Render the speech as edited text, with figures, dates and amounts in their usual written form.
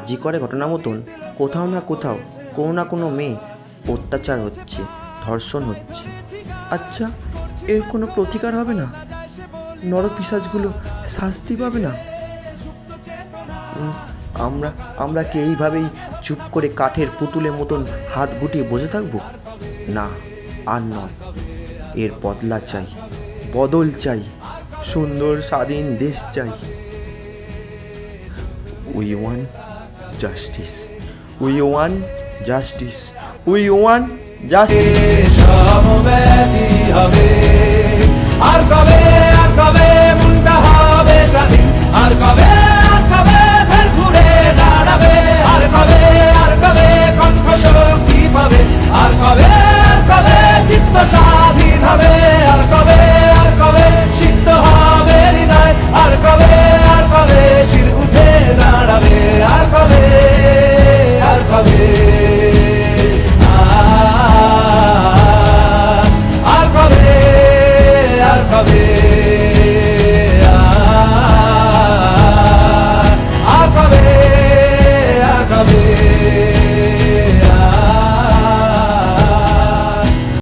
জি করে ঘটনা মতন কোথাও না কোথাও কোনো না কোনো মেয়ে অত্যাচার হচ্ছে, ধর্ষণ হচ্ছে। আচ্ছা, এর কোনো প্রতিকার হবে না? নরপিশাচগুলো শাস্তি পাবে না? আমরা কি এইভাবেই চুপ করে কাঠের পুতুলের মতন হাত গুটিয়ে বসে থাকবো? না, আর নয়। এর বদলা চাই, বদল চাই, সুন্দর স্বাধীন দেশ চাই। We want justice, we want justice, we want justice. আর কবে মনটা হবে স্বাধীন, আর কবে ফের ঘুরে দাঁড়াবে, আর কবে কণ্ঠ শক্তি পাবে।